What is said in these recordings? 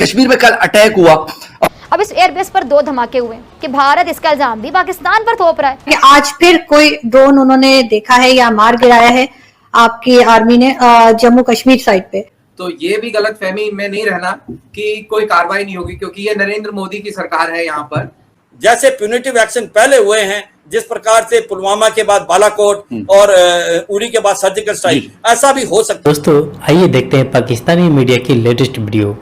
कश्मीर में कल अटैक हुआ। अब इस एयरबेस पर 2 धमाके हुए कि भारत इसका इल्जाम भी पाकिस्तान पर थोप रहा है कि आज फिर कोई ड्रोन उन्होंने देखा है या मार गिराया है आपकी आर्मी ने जम्मू कश्मीर साइड पे। तो ये भी गलतफहमी में नहीं रहना कि कोई कार्रवाई नहीं होगी, क्योंकि ये नरेंद्र मोदी की सरकार है। यहाँ पर जैसे प्यूनिटिव एक्शन पहले हुए हैं, जिस प्रकार से पुलवामा के बाद बालाकोट और उरी के बाद सर्जिकल स्ट्राइक, ऐसा भी हो सकता है। दोस्तों आइए देखते हैं पाकिस्तानी मीडिया की लेटेस्ट वीडियो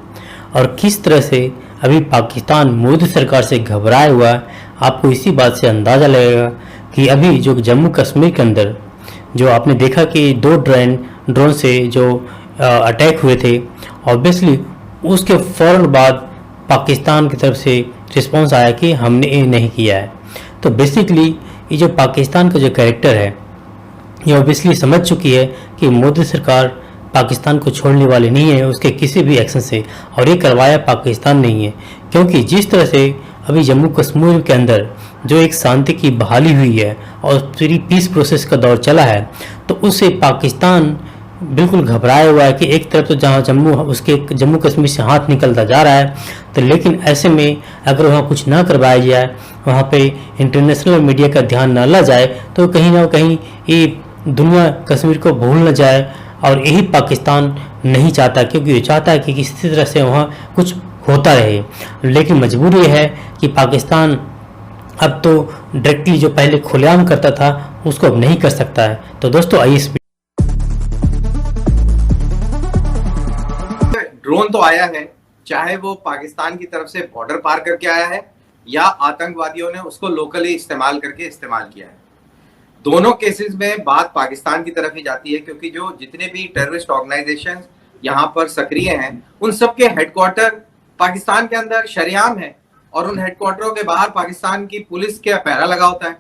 और किस तरह से अभी पाकिस्तान मोदी सरकार से घबराया हुआ है। आपको इसी बात से अंदाज़ा लगेगा कि अभी जो जम्मू कश्मीर के अंदर जो आपने देखा कि 2 ड्रोन से जो अटैक हुए थे, ऑब्वियसली उसके फ़ौरन बाद पाकिस्तान की तरफ से रिस्पांस आया कि हमने ये नहीं किया है। तो बेसिकली ये जो पाकिस्तान का जो कैरेक्टर है ये ऑब्वियसली समझ चुकी है कि मोदी सरकार पाकिस्तान को छोड़ने वाली नहीं है उसके किसी भी एक्शन से, और ये करवाया पाकिस्तान नहीं है। क्योंकि जिस तरह से अभी जम्मू कश्मीर के अंदर जो एक शांति की बहाली हुई है और पूरी पीस प्रोसेस का दौर चला है, तो उससे पाकिस्तान बिल्कुल घबराया हुआ है कि एक तरफ तो जहाँ जम्मू कश्मीर से हाथ निकलता जा रहा है, तो लेकिन ऐसे में अगर वहाँ कुछ ना करवाया जाए, वहाँ पे इंटरनेशनल मीडिया का ध्यान ना ला जाए, तो कहीं ना कहीं ये दुनिया कश्मीर को भूल न जाए। और यही पाकिस्तान नहीं चाहता, क्योंकि ये चाहता है कि किसी तरह से वहाँ कुछ होता रहे। लेकिन मजबूरी है कि पाकिस्तान अब तो डायरेक्टली जो पहले खुलेआम करता था उसको अब नहीं कर सकता है। तो दोस्तों आइए इस ड्रोन तो आया है, चाहे वो पाकिस्तान की तरफ से बॉर्डर पार करके आया है या आतंकवादियों ने उसको लोकली इस्तेमाल किया है। दोनों केसेस में बात पाकिस्तान की तरफ ही जाती है, क्योंकि जो जितने भी टेररिस्ट ऑर्गेनाइजेशन यहाँ पर सक्रिय हैं उन सबके हेडक्वार्टर पाकिस्तान के अंदर शरेआम है, और उन हेडक्वार्टरों के बाहर पाकिस्तान की पुलिस का पहरा लगा होता है।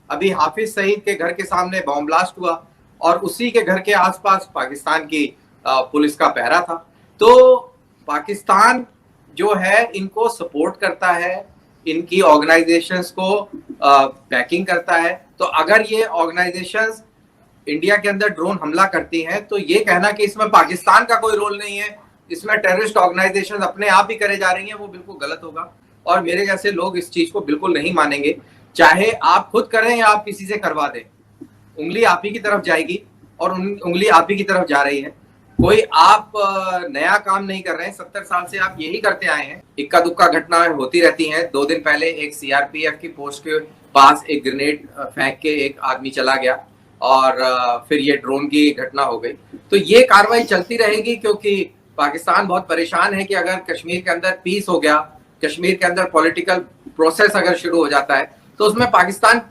अभी हाफिज सईद के घर के सामने बॉम्ब ब्लास्ट हुआ और उसी के घर के आसपास पाकिस्तान की पुलिस का पहरा था। तो पाकिस्तान जो है इनको सपोर्ट करता है, इनकी ऑर्गेनाइजेशंस को बैकिंग करता है। तो अगर ये ऑर्गेनाइजेशंस इंडिया के अंदर ड्रोन हमला करती हैं, तो ये कहना कि इसमें पाकिस्तान का कोई रोल नहीं है, इसमें टेररिस्ट ऑर्गेनाइजेशंस अपने आप ही करे जा रही हैं, वो बिल्कुल गलत होगा। और मेरे जैसे लोग इस चीज को बिल्कुल नहीं मानेंगे, चाहे आप खुद करें या आप किसी से करवा दें, उंगली आप ही की तरफ जाएगी और उंगली आप ही की तरफ जा रही है। कोई आप नया काम नहीं कर रहे हैं, 70 साल से आप यही करते आए हैं। इक्का दुक्का घटना होती रहती हैं। 2 दिन पहले एक सीआरपीएफ की पोस्ट के पास एक ग्रेनेड फेंक के एक आदमी चला गया और फिर ये ड्रोन की घटना हो गई। तो ये कार्रवाई चलती रहेगी, क्योंकि पाकिस्तान बहुत परेशान है कि अगर कश्मीर के अंदर पीस हो गया, कश्मीर के अंदर पॉलिटिकल प्रोसेस अगर शुरू हो जाता है, तो उसमें पाकिस्तान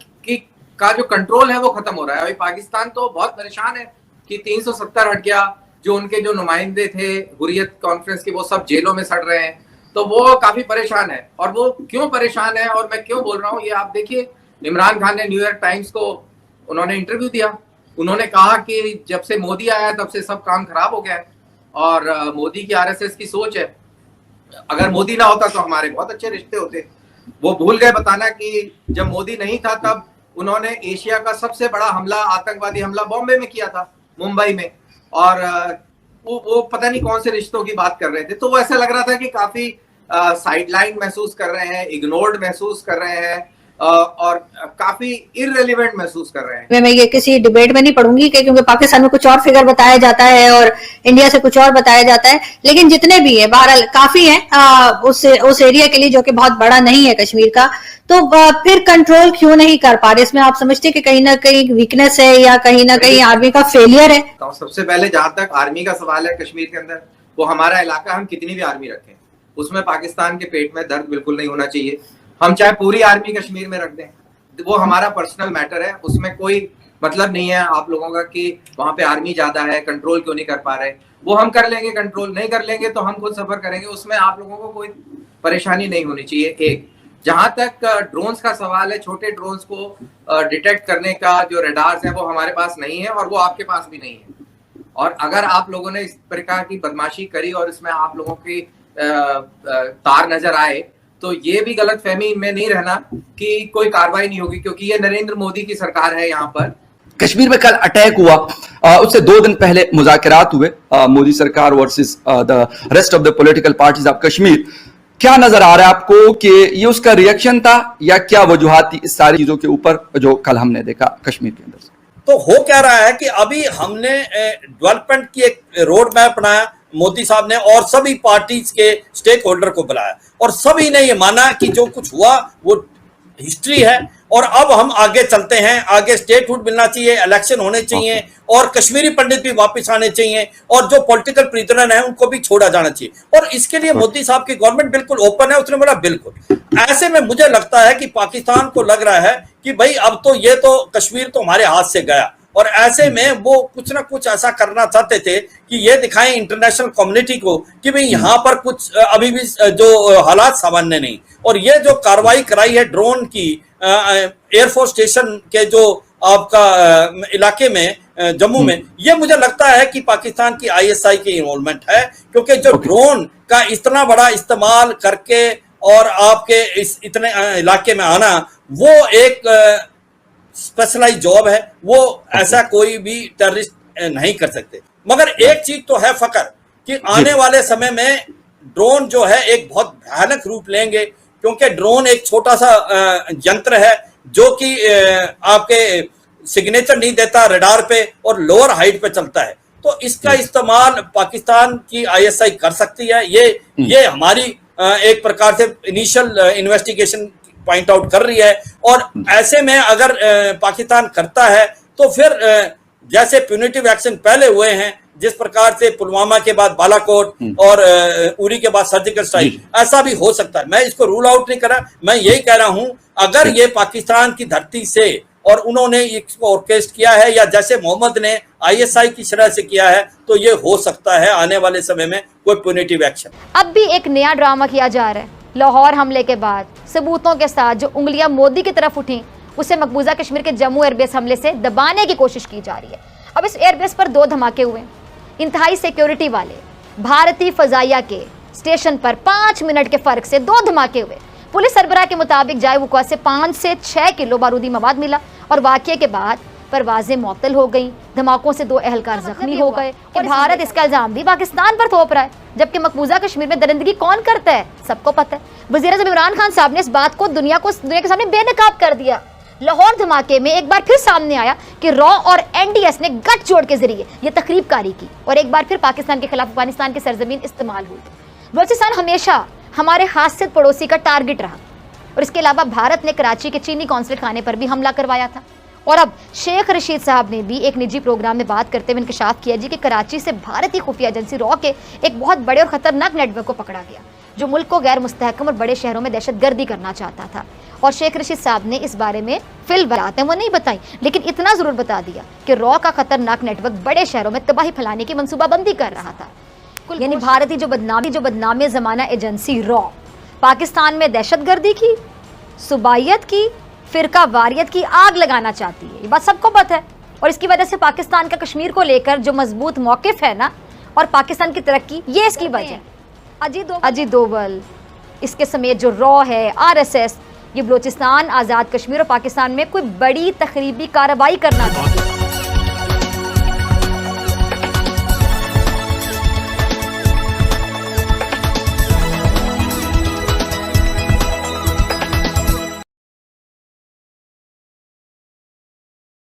का जो कंट्रोल है वो खत्म हो रहा है। अभी पाकिस्तान तो बहुत परेशान है कि 370 हट गया, जो उनके जो नुमाइंदे थे हुर्रियत कॉन्फ्रेंस के वो सब जेलों में सड़ रहे हैं। तो वो काफी परेशान है। और वो क्यों परेशान है और मैं क्यों बोल रहा हूँ ये आप देखिए। इमरान खान ने न्यूयॉर्क टाइम्स को उन्होंने इंटरव्यू दिया, उन्होंने कहा कि जब से मोदी आया तब से सब काम खराब हो गया है और मोदी की आरएसएस की सोच है, अगर मोदी ना होता तो हमारे बहुत अच्छे रिश्ते होते। वो भूल गए बताना कि जब मोदी नहीं था तब उन्होंने एशिया का सबसे बड़ा हमला, आतंकवादी हमला बॉम्बे में किया था, मुंबई में, और वो पता नहीं कौन से रिश्तों की बात कर रहे थे। तो वो ऐसा लग रहा था कि काफी साइडलाइन महसूस कर रहे हैं, इग्नोर्ड महसूस कर रहे हैं और काफी इररिलेवेंट महसूस कर रहे हैं। मैं ये किसी डिबेट में नहीं पढ़ूंगी क्योंकि पाकिस्तान में कुछ और फिगर बताया जाता है और इंडिया से कुछ और बताया जाता है, लेकिन जितने भी है बहरहाल काफी है उस एरिया के लिए जो कि बहुत बड़ा नहीं है कश्मीर का। तो फिर कंट्रोल क्यों नहीं कर पा रहे? इसमें आप समझते हैं कि कहीं ना कहीं वीकनेस है या कहीं ना कहीं आर्मी का फेलियर है? तो सबसे पहले जहां तक आर्मी का सवाल है कश्मीर के अंदर, वो हमारा इलाका, हम कितनी भी आर्मी रखें उसमें पाकिस्तान के पेट में दर्द बिल्कुल नहीं होना चाहिए। हम चाहे पूरी आर्मी कश्मीर में रख दें, वो हमारा पर्सनल मैटर है, उसमें कोई मतलब नहीं है आप लोगों का कि वहां पे आर्मी ज्यादा है, कंट्रोल क्यों नहीं कर पा रहे। वो हम कर लेंगे, कंट्रोल नहीं कर लेंगे तो हम खुद सफर करेंगे, उसमें आप लोगों को कोई परेशानी नहीं होनी चाहिए। एक जहां तक ड्रोन्स का सवाल है, छोटे ड्रोन्स को डिटेक्ट करने का जो रडार्स है वो हमारे पास नहीं है और वो आपके पास भी नहीं है। और अगर आप लोगों ने इस प्रकार की बदमाशी करी और इसमें आप लोगों की तार नजर आए, तो ये भी गलतफहमी में नहीं रहना कि कोई कार्रवाई नहीं होगी, क्योंकि ये नरेंद्र मोदी की सरकार है यहाँ पर। कश्मीर में कल अटैक हुआ, उससे 2 दिन पहले मुज़ाकरात हुए मोदी सरकार versus the rest of the political parties of Kashmir. क्या नजर आ रहा है आपको कि ये उसका रिएक्शन था या क्या वजूहात थी इस सारी चीजों के ऊपर जो कल हमने देखा कश्मीर के अंदर? तो हो क्या रहा है कि अभी हमने डेवलपमेंट की एक रोड मैप बनाया मोदी साहब ने, और सभी पार्टीज के स्टेक होल्डर को बुलाया, और सभी ने ये माना कि जो कुछ हुआ वो हिस्ट्री है, और अब हम आगे चलते हैं, आगे स्टेटहुड मिलना चाहिए, इलेक्शन होने चाहिए, और कश्मीरी पंडित भी वापस आने चाहिए, और जो पॉलिटिकल प्रिजनर हैं उनको भी छोड़ा जाना चाहिए। और इसके लिए मोदी साहब की गवर्नमेंट बिल्कुल ओपन है। उसने बोला बिल्कुल। ऐसे में मुझे लगता है कि पाकिस्तान को लग रहा है कि भाई अब तो ये तो कश्मीर तो हमारे हाथ से गया, और ऐसे में वो कुछ ना कुछ ऐसा करना चाहते थे कि ये दिखाएं इंटरनेशनल कम्युनिटी को कि भाई यहाँ पर कुछ अभी भी जो हालात सामान्य नहीं। और ये जो कार्रवाई कराई है ड्रोन की एयरफोर्स स्टेशन के जो आपका इलाके में जम्मू में, ये मुझे लगता है कि पाकिस्तान की ISI की इन्वॉल्वमेंट है, क्योंकि जो ड्रोन का इतना बड़ा इस्तेमाल करके और आपके इस इतने इलाके में आना, वो एक स्पेशलाइज जॉब है, वो ऐसा कोई भी टेररिस्ट नहीं कर सकते। मगर एक चीज तो है फकर कि आने वाले समय में ड्रोन जो है एक बहुत भयानक रूप लेंगे, क्योंकि ड्रोन एक छोटा सा यंत्र है जो कि आपके सिग्नेचर नहीं देता रडार पे और लोअर हाइट पे चलता है। तो इसका इस्तेमाल पाकिस्तान की ISI कर सकती है। ये हमारी एक प्रकार से इनिशियल इन्वेस्टिगेशन पॉइंट आउट कर रही है। और ऐसे में अगर पाकिस्तान करता है तो फिर जैसे प्यूनिटिव एक्शन पहले हुए हैं, जिस प्रकार से पुलवामा के बाद बालाकोट और उरी के बाद सर्जिकल स्ट्राइक, ऐसा भी हो सकता है। मैं इसको रूल आउट नहीं कर रहा, मैं यही कह रहा हूं अगर ये पाकिस्तान की धरती से और उन्होंने इसको ऑर्केस्ट्रेट किया है, या जैसे मोहम्मद ने ISI की शरह से किया है, तो ये हो सकता है आने वाले समय में कोई प्यूनिटिव एक्शन। अब भी एक नया ड्रामा किया जा रहा है। लाहौर हमले के बाद सबूतों के साथ जो उंगलियां मोदी की तरफ उठी, उसे मकबूजा कश्मीर के जम्मू एयरबेस हमले से दबाने की कोशिश की जा रही है। अब इस एयरबेस पर 2 धमाके हुए, इंतहाई सिक्योरिटी वाले भारतीय फजाइया के स्टेशन पर 5 मिनट के फर्क से 2 धमाके हुए। पुलिस सरबराह के मुताबिक जायवुका से 5 से 6 किलो बारूदी मवाद मिला, और वाकये के बाद परवाजें मुअत्तल हो गई। धमाकों से 2 अहलकार जख्मी हो गए। और भारत इसका इल्जाम भी पाकिस्तान पर थोप रहा है, जबकि मकबूजा कश्मीर में दरिंदगी कौन करता है सबको पता है। वज़ीर-ए-आज़म इमरान खान साहब ने इस बात को दुनिया के सामने बेनकाब कर दिया। लाहौर धमाके में एक बार फिर सामने आया कि रॉ और NDS ने गठजोड़ के जरिए ये तकरीबकारी की, और एक बार फिर पाकिस्तान के खिलाफ अफगानिस्तान की सरजमीन इस्तेमाल हुई। बलूचिस्तान हमेशा हमारे हासिल पड़ोसी का टारगेट रहा, और इसके अलावा भारत ने कराची के चीनी कौंसलेट खाने पर भी हमला करवाया था। और अब शेख रशीद साहब ने भी एक निजी प्रोग्राम में बात करते हुए इंकशाफ किया जी कि कराची से भारतीय खुफिया एजेंसी रॉ के एक बहुत बड़े और खतरनाक नेटवर्क को पकड़ा गया, जो मुल्क को गैर मुस्तहकम और बड़े शहरों में दहशतगर्दी करना चाहता था। और शेख रशीद साहब ने इस बारे में फिल बातें वो नहीं बताई, लेकिन इतना जरूर बता दिया कि रॉ का खतरनाक नेटवर्क बड़े शहरों में तबाही फैलाने की मनसूबाबंदी कर रहा था। यानी भारतीय जो बदनामी जमाना एजेंसी रॉ पाकिस्तान में दहशतगर्दी की, सुबाइयत की, फिरका वारियत की आग लगाना चाहती है, ये बात सबको पता है। और इसकी वजह से पाकिस्तान का कश्मीर को लेकर जो मजबूत मौकिफ है ना, और पाकिस्तान की तरक्की, ये इसकी वजह है। अजीत डोवल इसके समेत जो रॉ है, RSS, ये बलूचिस्तान, आज़ाद कश्मीर और पाकिस्तान में कोई बड़ी तखरीबी कार्रवाई करना चाहती है।